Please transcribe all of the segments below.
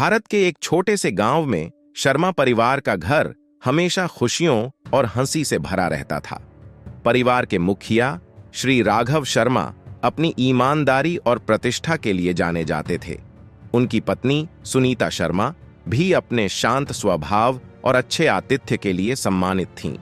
भारत के एक छोटे से गांव में शर्मा परिवार का घर हमेशा खुशियों और हंसी से भरा रहता था। परिवार के मुखिया श्री राघव शर्मा अपनी ईमानदारी और प्रतिष्ठा के लिए जाने जाते थे। उनकी पत्नी सुनीता शर्मा भी अपने शांत स्वभाव और अच्छे आतिथ्य के लिए सम्मानित थीं।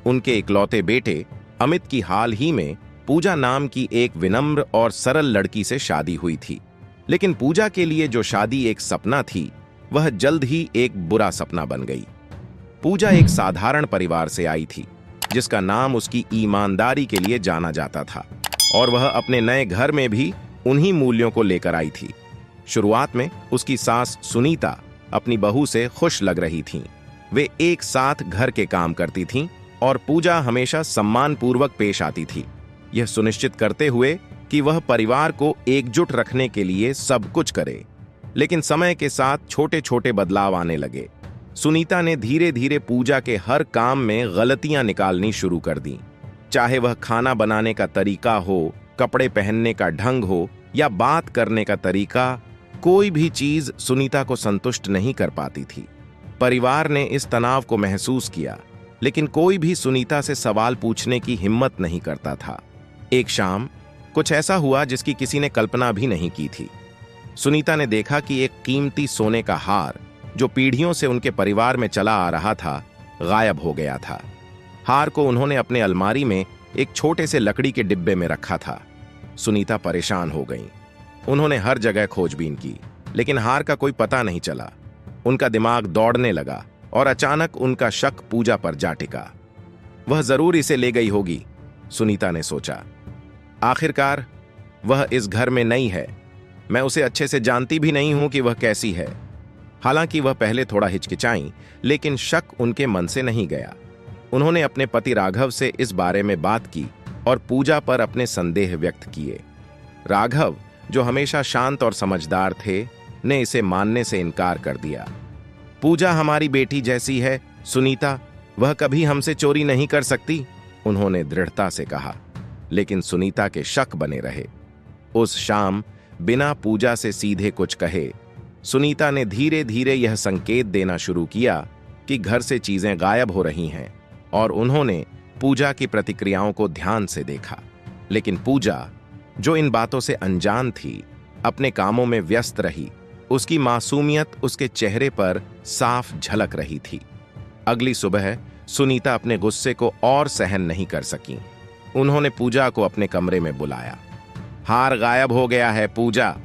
उनके इकलौते बेटे अमित की हाल ही में पूजा नाम की एक विनम्र और सरल लड़की से शादी हुई थी। लेकिन पूजा के लिए जो शादी एक सपना थी, वह जल्द ही एक बुरा सपना बन गई। पूजा एक साधारण परिवार से आई थी, जिसका नाम उसकी ईमानदारी के लिए जाना जाता था, और वह अपने नए घर में भी उन्हीं मूल्यों को लेकर आई थी। शुरुआत में उसकी सास सुनीता अपनी बहू से खुश लग रही थीं। वे एक साथ घर के काम करती थीं और पूजा हमेशा सम्मानपूर्वक पेश आती थी, यह सुनिश्चित करते हुए कि वह परिवार को एकजुट रखने के लिए सब कुछ करे। लेकिन समय के साथ छोटे छोटे बदलाव आने लगे। सुनीता ने धीरे धीरे पूजा के हर काम में गलतियां निकालनी शुरू कर दी। चाहे वह खाना बनाने का तरीका हो, कपड़े पहनने का ढंग हो या बात करने का तरीका, कोई भी चीज सुनीता को संतुष्ट नहीं कर पाती थी। परिवार ने इस तनाव को महसूस किया, लेकिन कोई भी सुनीता से सवाल पूछने की हिम्मत नहीं करता था। एक शाम कुछ ऐसा हुआ जिसकी किसी ने कल्पना भी नहीं की थी। सुनीता ने देखा कि एक कीमती सोने का हार, जो पीढ़ियों से उनके परिवार में चला आ रहा था, गायब हो गया था। हार को उन्होंने अपने अलमारी में एक छोटे से लकड़ी के डिब्बे में रखा था। सुनीता परेशान हो गईं। उन्होंने हर जगह खोजबीन की, लेकिन हार का कोई पता नहीं चला। उनका दिमाग दौड़ने लगा और अचानक उनका शक पूजा पर जा टिका। वह जरूर इसे ले गई होगी, सुनीता ने सोचा। आखिरकार वह इस घर में नई है, मैं उसे अच्छे से जानती भी नहीं हूं कि वह कैसी है। हालांकि वह पहले थोड़ा हिचकिचाई, लेकिन शक उनके मन से नहीं गया। उन्होंने अपने पति राघव से इस बारे में बात की और पूजा पर अपने संदेह व्यक्त किए। राघव, जो हमेशा शांत और समझदार थे, ने इसे मानने से इनकार कर दिया। पूजा हमारी बेटी जैसी है सुनीता, वह कभी हमसे चोरी नहीं कर सकती, उन्होंने दृढ़ता से कहा। लेकिन सुनीता के शक बने रहे। उस शाम बिना पूजा से सीधे कुछ कहे सुनीता ने धीरे धीरे यह संकेत देना शुरू किया कि घर से चीजें गायब हो रही हैं, और उन्होंने पूजा की प्रतिक्रियाओं को ध्यान से देखा। लेकिन पूजा, जो इन बातों से अनजान थी, अपने कामों में व्यस्त रही। उसकी मासूमियत उसके चेहरे पर साफ झलक रही थी। अगली सुबह सुनीता अपने गुस्से को और सहन नहीं कर सकी। उन्होंने पूजा को अपने कमरे में बुलाया। हार गायब हो गया है पूजा,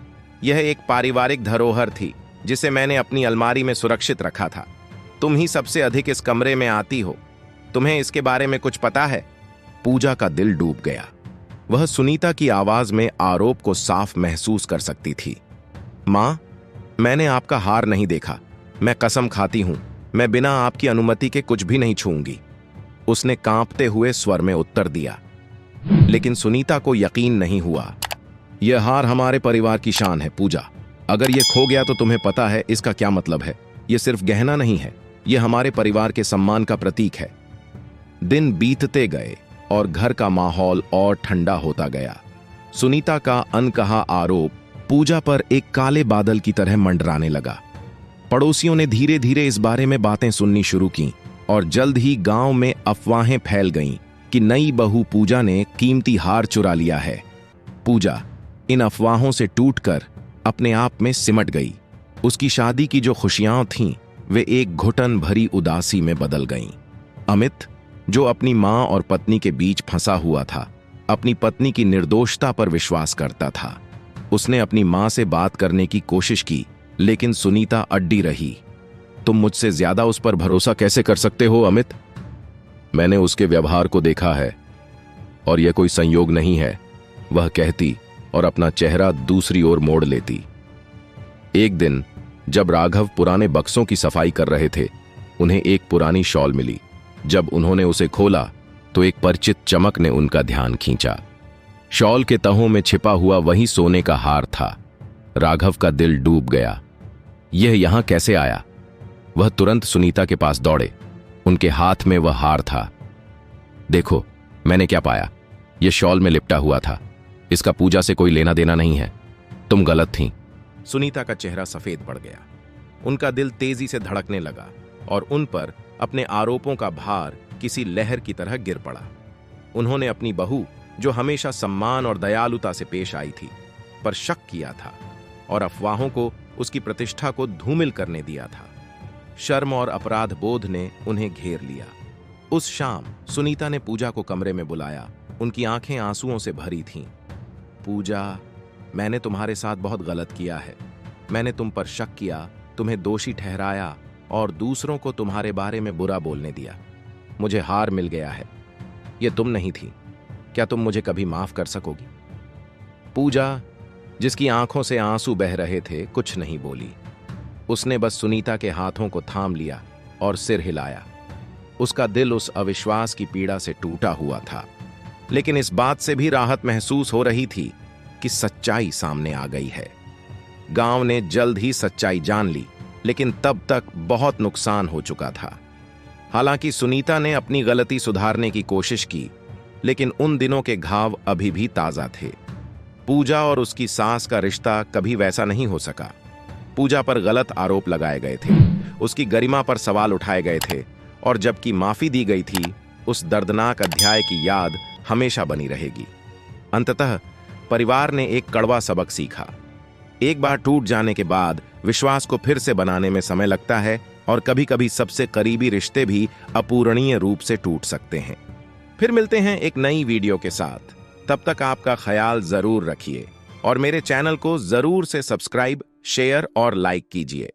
यह एक पारिवारिक धरोहर थी जिसे मैंने अपनी अलमारी में सुरक्षित रखा था। तुम ही सबसे अधिक इस कमरे में आती हो, तुम्हें इसके बारे में कुछ पता है? पूजा का दिल डूब गया। वह सुनीता की आवाज में आरोप को साफ महसूस कर सकती थी। मां, मैंने आपका हार नहीं देखा, मैं कसम खाती हूं, मैं बिना आपकी अनुमति के कुछ भी नहीं छूंगी, उसने कांपते हुए स्वर में उत्तर दिया। लेकिन सुनीता को यकीन नहीं हुआ। यह हार हमारे परिवार की शान है पूजा, अगर यह खो गया तो तुम्हें पता है इसका क्या मतलब है। यह सिर्फ गहना नहीं है, यह हमारे परिवार के सम्मान का प्रतीक है। दिन बीतते गए और घर का माहौल और ठंडा होता गया। सुनीता का अनकहा आरोप पूजा पर एक काले बादल की तरह मंडराने लगा। पड़ोसियों ने धीरे धीरे इस बारे में बातें सुननी शुरू की, और जल्द ही गांव में अफवाहें फैल गईं कि नई बहू पूजा ने कीमती हार चुरा लिया है। पूजा इन अफवाहों से टूटकर अपने आप में सिमट गई। उसकी शादी की जो खुशियां थीं, वे एक घुटन भरी उदासी में बदल गईं। अमित, जो अपनी मां और पत्नी के बीच फंसा हुआ था, अपनी पत्नी की निर्दोषता पर विश्वास करता था। उसने अपनी मां से बात करने की कोशिश की, लेकिन सुनीता अड्डी रही। तुम मुझसे ज्यादा उस पर भरोसा कैसे कर सकते हो अमित? मैंने उसके व्यवहार को देखा है और यह कोई संयोग नहीं है, वह कहती और अपना चेहरा दूसरी ओर मोड़ लेती। एक दिन जब राघव पुराने बक्सों की सफाई कर रहे थे, उन्हें एक पुरानी शॉल मिली। जब उन्होंने उसे खोला तो एक परिचित चमक ने उनका ध्यान खींचा। शॉल के तहों में छिपा हुआ वही सोने का हार था। राघव का दिल डूब गया। यह यहां कैसे आया? वह तुरंत सुनीता के पास दौड़े। उनके हाथ में वह हार था। देखो, मैंने क्या पाया। यह शॉल में लिपटा हुआ था। इसका पूजा से कोई लेना देना नहीं है। तुम गलत थीं। सुनीता का चेहरा सफेद पड़ गया। उनका दिल तेजी से धड़कने लगा और उन पर अपने आरोपों का भार किसी लहर की तरह गिर पड़ा। उन्होंने अपनी बहू, जो हमेशा सम्मान और दयालुता से पेश आई थी, पर शक किया था और अफवाहों को उसकी प्रतिष्ठा को धूमिल करने दिया था। शर्म और अपराध बोध ने उन्हें घेर लिया। उस शाम सुनीता ने पूजा को कमरे में बुलाया। उनकी आंखें आंसुओं से भरी थीं। पूजा, मैंने तुम्हारे साथ बहुत गलत किया है। मैंने तुम पर शक किया, तुम्हें दोषी ठहराया और दूसरों को तुम्हारे बारे में बुरा बोलने दिया। मुझे हार मिल गया है। ये तुम नहीं थी। क्या तुम मुझे कभी माफ कर सकोगी? पूजा, जिसकी आंखों से आंसू बह रहे थे, कुछ नहीं बोली। उसने बस सुनीता के हाथों को थाम लिया और सिर हिलाया। उसका दिल उस अविश्वास की पीड़ा से टूटा हुआ था, लेकिन इस बात से भी राहत महसूस हो रही थी कि सच्चाई सामने आ गई है। गांव ने जल्द ही सच्चाई जान ली, लेकिन तब तक बहुत नुकसान हो चुका था। हालांकि सुनीता ने अपनी गलती सुधारने की कोशिश की, लेकिन उन दिनों के घाव अभी भी ताजा थे। पूजा और उसकी सास का रिश्ता कभी वैसा नहीं हो सका। पूजा पर गलत आरोप लगाए गए थे, उसकी गरिमा पर सवाल उठाए गए थे, और जबकि माफी दी गई थी, उस दर्दनाक अध्याय की याद हमेशा बनी रहेगी। अंततः परिवार ने एक कड़वा सबक सीखा। एक बार टूट जाने के बाद विश्वास को फिर से बनाने में समय लगता है, और कभी-कभी सबसे करीबी रिश्ते भी अपूरणीय रूप से टूट सकते हैं। फिर मिलते हैं एक नई वीडियो के साथ। तब तक आपका ख्याल जरूर रखिए और मेरे चैनल को जरूर से सब्सक्राइब, शेयर और लाइक कीजिए।